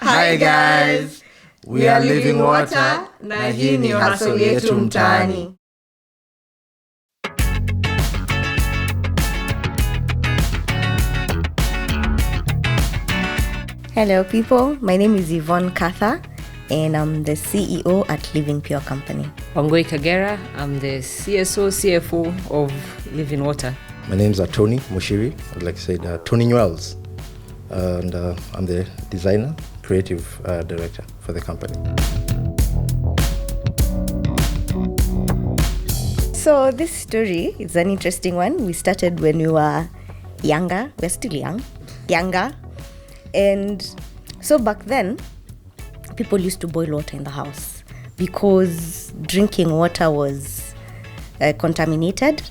Hi guys, we are Lvn Water na hii ni hustle yetu mtaani. Hello people, my name is Lvn Water and I'm the CEO at Lvn Pure Company. Wangoi Kagera, I'm the CFO of Lvn Water. My name is Tony Mushiri, like I said, Tony Njeru, and I'm the designer, creative director for the company. So this story is an interesting one. We started when we were younger. We're still younger. And so back then, people used to boil water in the house because drinking water was contaminated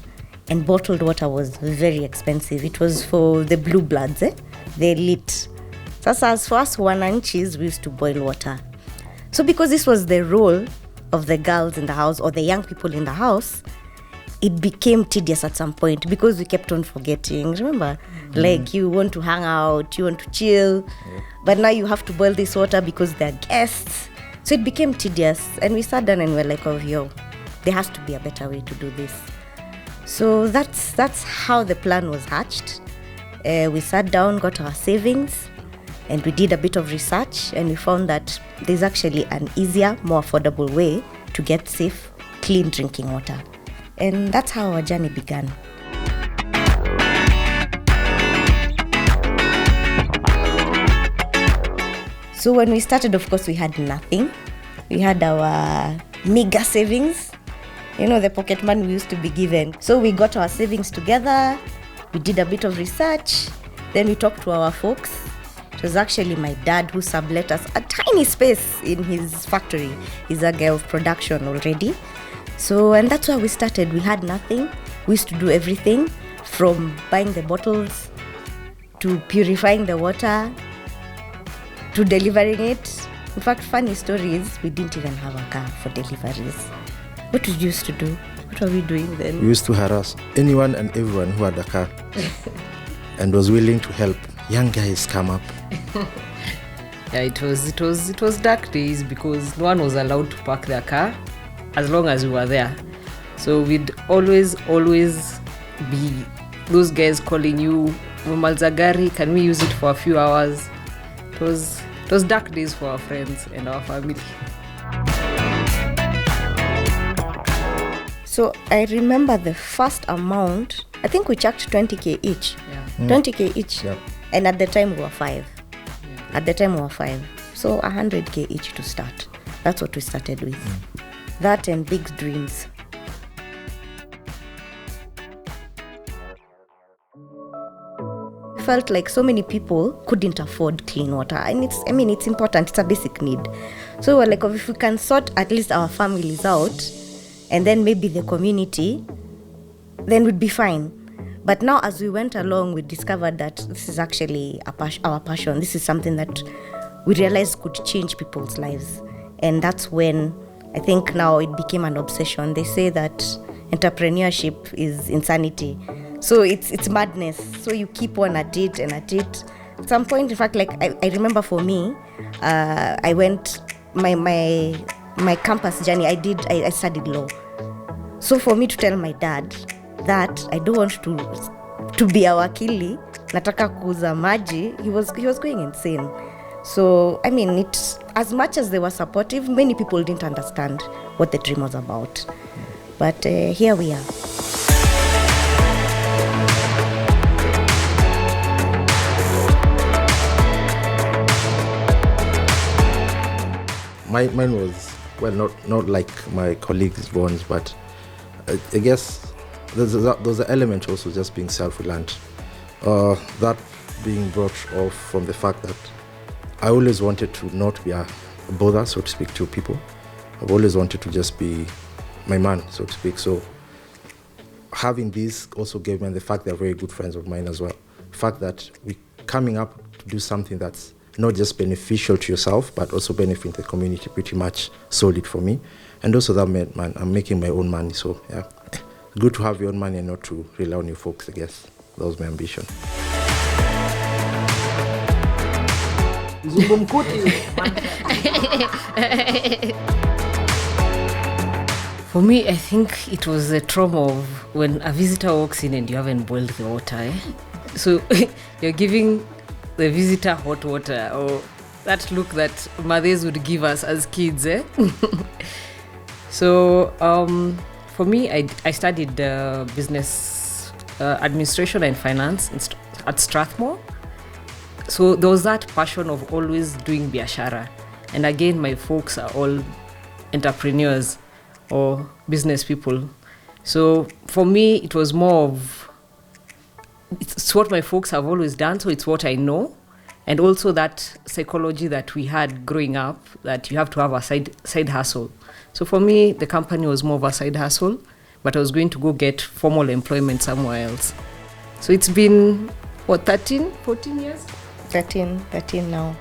and bottled water was very expensive. It was for the blue bloods, the elite. So as for us wananchis, we used to boil water. So because this was the role of the girls in the house or the young people in the house, it became tedious at some point because we kept on forgetting. Remember, like you want to hang out, you want to chill, but now you have to boil this water because they're guests. So it became tedious, and we sat down and we're like, oh, yo, there has to be a better way to do this. So that's how the plan was hatched. We sat down, got our savings, and we did a bit of research, and we found that there's actually an easier, more affordable way to get safe, clean drinking water. And that's how our journey began. So when we started, of course, we had nothing. We had our meager savings, the pocket money we used to be given. So we got our savings together, we did a bit of research, then we talked to our folks. It was actually my dad who sublet us a tiny space in his factory. He's a guy of production already. So, and that's where we started. We had nothing. We used to do everything from buying the bottles to purifying the water to delivering it. In fact, funny story is we didn't even have a car for deliveries. What did you used to do? What were we doing then? We used to harass anyone and everyone who had a car and was willing to help. Young guys come up. Yeah, it was dark days because no one was allowed to park their car as long as we were there. So we'd always be those guys calling you, Malzagari, can we use it for a few hours? It was dark days for our friends and our family. So I remember the first amount, I think we charged 20k each. Yeah. 20k each. Yeah. And at the time we were 5. So 100k each to start. That's what we started with. That and big dreams. Felt like so many people couldn't afford clean water, and it's important, it's a basic need. So we're like, if we can sort at least our families out and then maybe the community, then we'd be fine. But now as we went along, we discovered that this is actually our passion. This is something that we realized could change people's lives. And that's when I think now it became an obsession. They say that entrepreneurship is insanity. So it's madness. So you keep on at it and at it. At some point, in fact, like I remember for me, I went my campus journey. I studied law. So for me to tell my dad that I don't want to be a wakili, nataka kuuza maji, he was going insane. So it's as much as they were supportive, many people didn't understand what the dream was about. But here we are. Mine was, well, not like my colleagues' ones, but I guess there's an element also just being self-reliant. That being brought off from the fact that I always wanted to not be a bother, so to speak, to people. I've always wanted to just be my man, so to speak. So having this also gave me, and the fact they're very good friends of mine as well, the fact that we're coming up to do something that's not just beneficial to yourself, but also benefiting the community, pretty much sold it for me. And also that meant, man, I'm making my own money. So yeah, good to have your own money and not to rely on your folks, I guess. That was my ambition. It's For me, I think it was the trauma of when a visitor walks in and you haven't boiled the water. So you're giving the visitor hot water, or that look that mothers would give us as kids. So for me, I studied business administration and finance at Strathmore. So there was that passion of always doing biashara. And again, my folks are all entrepreneurs or business people. So for me, it was more of, it's what my folks have always done, so it's what I know. And also that psychology that we had growing up, that you have to have a side hustle. So for me, the company was more of a side hustle, but I was going to go get formal employment somewhere else. So it's been, 13, 14 years? 13 now.